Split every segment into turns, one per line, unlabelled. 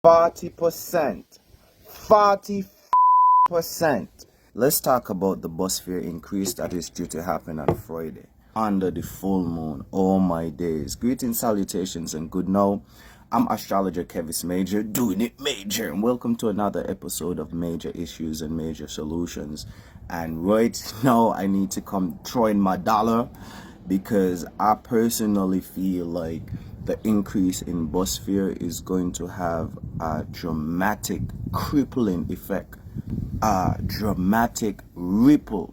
40%. 40%. Let's talk about the bus fare increase that is due to happen on Friday under the full moon. Oh my days. Greetings, salutations, and good now. I'm astrologer Kevis Major, doing it major, and welcome to another episode of Major Issues and Major Solutions. And right now I need to come throw in my dollar because I personally feel like the increase in bus fare is going to have a dramatic crippling effect, a dramatic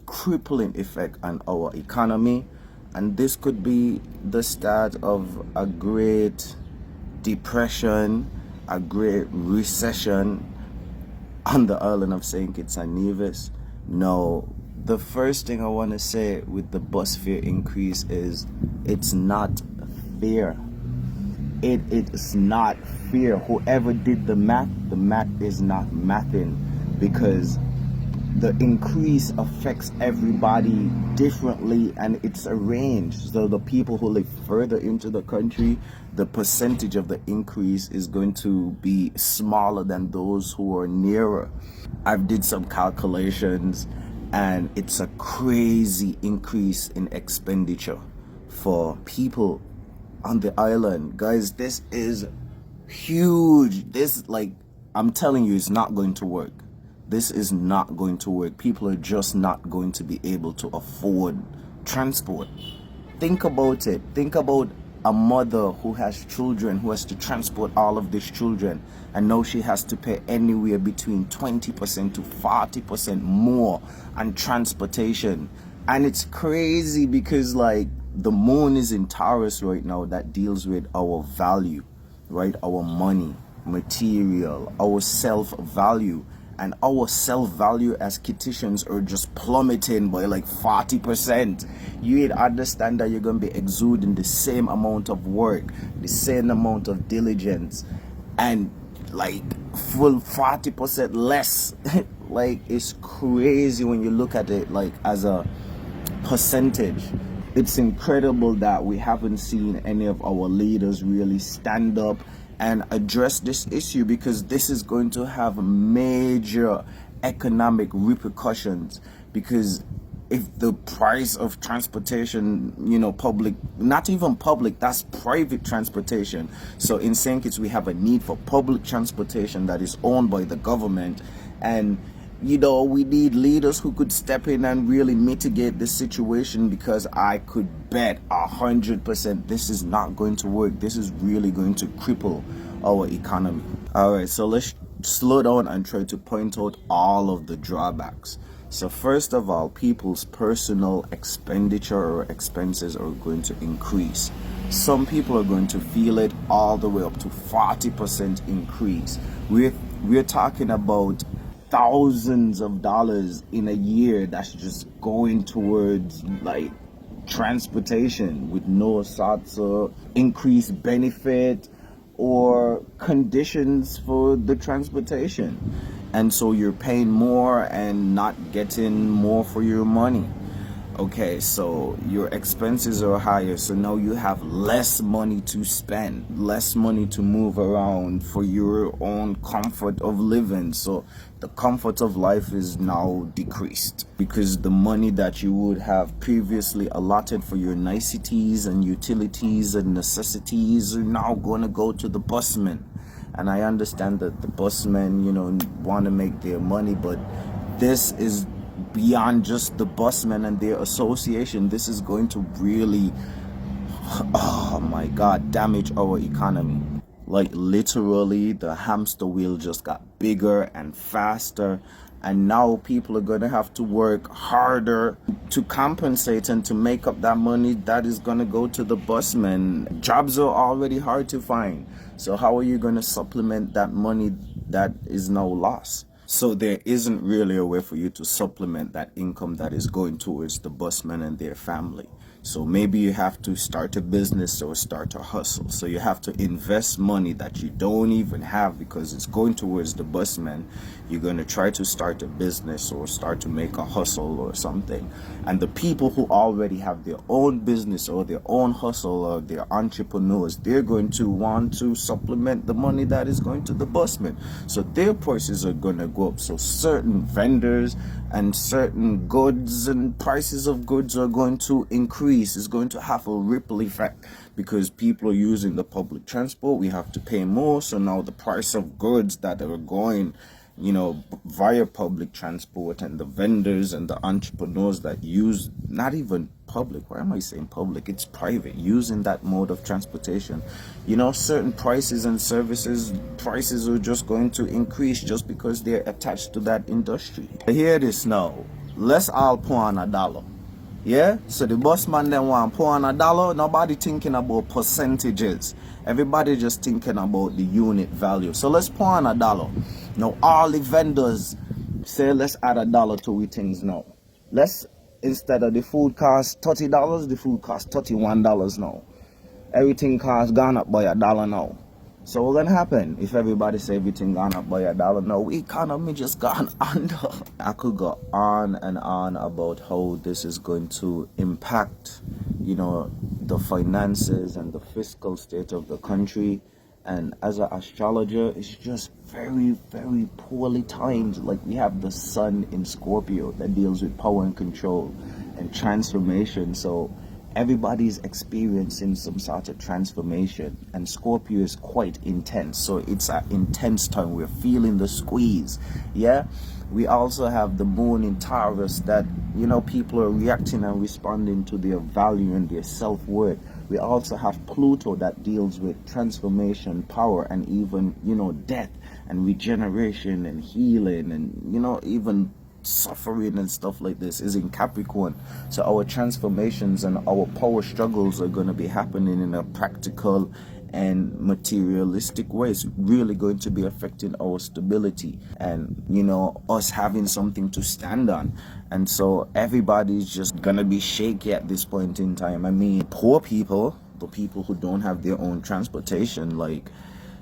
crippling effect on our economy, and this could be the start of a great depression, a great recession on the island of St. Kitts and Nevis. No, the first thing I want to say with the bus fare increase is it's not fair. It is not fair. Whoever did the math is not mathing, because the increase affects everybody differently and it's arranged. So the people who live further into the country, the percentage of the increase is going to be smaller than those who are nearer. I've did some calculations and it's a crazy increase in expenditure for people on the island. Guys, this is huge. This, like, I'm telling you, it's not going to work. This is not going to work. People are just not going to be able to afford transport. Think about it. Think about a mother who has children, who has to transport all of these children, and now she has to pay anywhere between 20% to 40% more on transportation. And it's crazy because, like, the moon is in Taurus right now, that deals with our value, right? Our money, material, our self-value. And our self-value as Kittitians are just plummeting by like 40%. You understand that you're going to be exuding the same amount of work, the same amount of diligence, and like full 40% less. Like, it's crazy when you look at it like as a percentage. It's incredible that we haven't seen any of our leaders really stand up and address this issue, because this is going to have major economic repercussions. Because if the price of transportation, public, not even public, that's private transportation. So in St. Kitts, we have a need for public transportation that is owned by the government. And we need leaders who could step in and really mitigate this situation, because I could bet 100% this is not going to work. This is really going to cripple our economy. All right, so let's slow down and try to point out all of the drawbacks. So first of all, people's personal expenditure or expenses are going to increase. Some people are going to feel it all the way up to 40% increase. We're talking about thousands of dollars in a year that's just going towards like transportation with no sorts of increased benefit or conditions for the transportation. And so you're paying more and not getting more for your money. Okay, so your expenses are higher, so now you have less money to spend, less money to move around for your own comfort of living. So the comfort of life is now decreased, because the money that you would have previously allotted for your niceties and utilities and necessities are now going to go to the busmen. And I understand that the busmen, want to make their money, but this is beyond just the busmen and their association. This is going to really, oh my God, damage our economy. Like, literally, the hamster wheel just got bigger and faster, and now people are going to have to work harder to compensate and to make up that money that is going to go to the busmen. Jobs are already hard to find, so how are you going to supplement that money that is now lost? So there isn't really a way for you to supplement that income that is going towards the busmen and their family. So maybe you have to start a business or start a hustle. So you have to invest money that you don't even have because it's going towards the busman. You're going to try to start a business or start to make a hustle or something. And the people who already have their own business or their own hustle or their entrepreneurs, they're going to want to supplement the money that is going to the busman. So their prices are going to go up. So certain vendors and certain goods and prices of goods are going to increase. It's going to have a ripple effect because people are using the public transport. We have to pay more. So now the price of goods that are going, via public transport, and the vendors and the entrepreneurs that use, not even public, why am I saying public? It's private, using that mode of transportation. Certain prices and services, prices are just going to increase just because they're attached to that industry. Hear this now. Let's all pour on $1. Yeah, so the busman then want pour on $1. Nobody thinking about percentages. Everybody just thinking about the unit value. So let's pour on $1. Now all the vendors say let's add $1 to we things now. Let's, instead of the food cost $30, the food cost $31 now. Everything cost gone up by $1 now. So what's gonna happen if everybody say everything gone up by $1 now? Economy just gone under. I could go on and on about how this is going to impact, the finances and the fiscal state of the country. And as an astrologer, it's just very, very poorly timed. Like, we have the sun in Scorpio that deals with power and control and transformation. So everybody's experiencing some sort of transformation, and Scorpio is quite intense. So it's an intense time. We're feeling the squeeze. Yeah. We also have the moon in Taurus that, people are reacting and responding to their value and their self-worth. We also have Pluto that deals with transformation, power, and even, death and regeneration and healing and, even suffering and stuff like this is in Capricorn. So our transformations and our power struggles are going to be happening in a practical and materialistic way. It's really going to be affecting our stability and, us having something to stand on. And so everybody's just gonna be shaky at this point in time. I mean, poor people, the people who don't have their own transportation, like,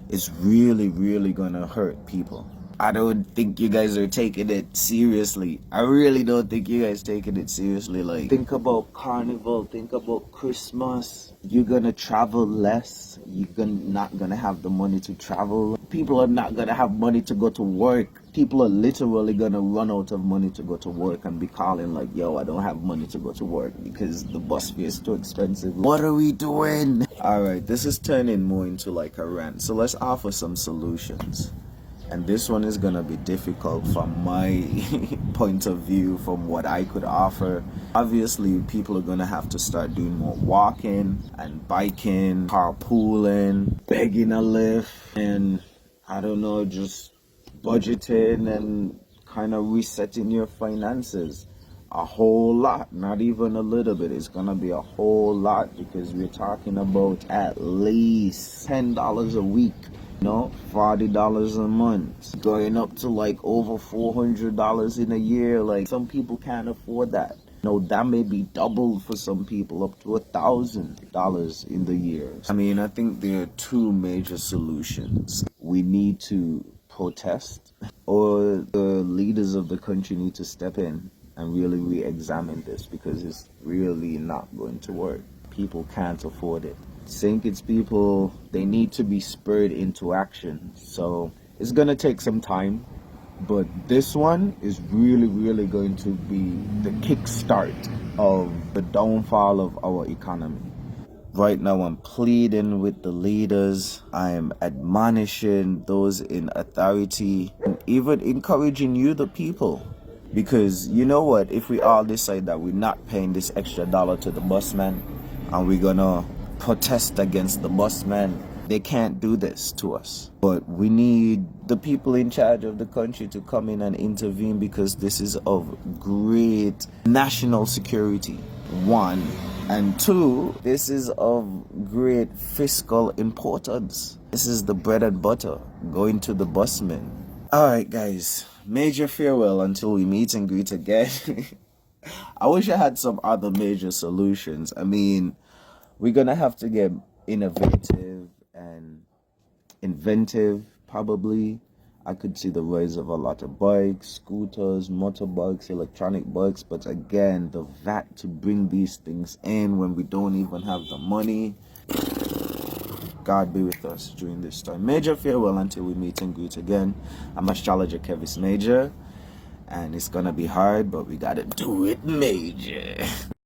it's really, really gonna hurt people. I don't think you guys are taking it seriously. I really don't think you guys taking it seriously. Like, think about Carnival, think about Christmas. You're gonna travel less. You're not gonna have the money to travel. People are not gonna have money to go to work. People are literally gonna run out of money to go to work and be calling like, yo, I don't have money to go to work because the bus fare is too expensive. What are we doing? All right, this is turning more into like a rant. So let's offer some solutions. And this one is going to be difficult from my point of view, from what I could offer. Obviously, people are going to have to start doing more walking and biking, carpooling, begging a lift, and I don't know, just budgeting and kind of resetting your finances. A whole lot, not even a little bit. It's going to be a whole lot because we're talking about at least $10 a week. $40 a month, going up to like over $400 in a year. Like, some people can't afford that. That may be doubled for some people, up to $1,000 in the year. I mean, I think there are two major solutions. We need to protest, or the leaders of the country need to step in and really re-examine this, because it's really not going to work. People can't afford it. Think it's people, they need to be spurred into action. So it's gonna take some time, but this one is really, really going to be the kickstart of the downfall of our economy. Right now, I'm pleading with the leaders. I am admonishing those in authority, and even encouraging you, the people. Because you know what? If we all decide that we're not paying this extra dollar to the busman, and we're gonna protest against the busman, they can't do this to us. But we need the people in charge of the country to come in and intervene, because this is of great national security, one. And two, this is of great fiscal importance. This is the bread and butter going to the busman. All right, guys, major farewell until we meet and greet again. I wish I had some other major solutions. I mean, we're gonna have to get innovative and inventive, probably. I could see the rise of a lot of bikes, scooters, motorbikes, electronic bikes, but again, the VAT to bring these things in when we don't even have the money. God be with us during this time. Major farewell until we meet and greet again. I'm astrologer Kevis Major, and it's gonna be hard, but we gotta do it major.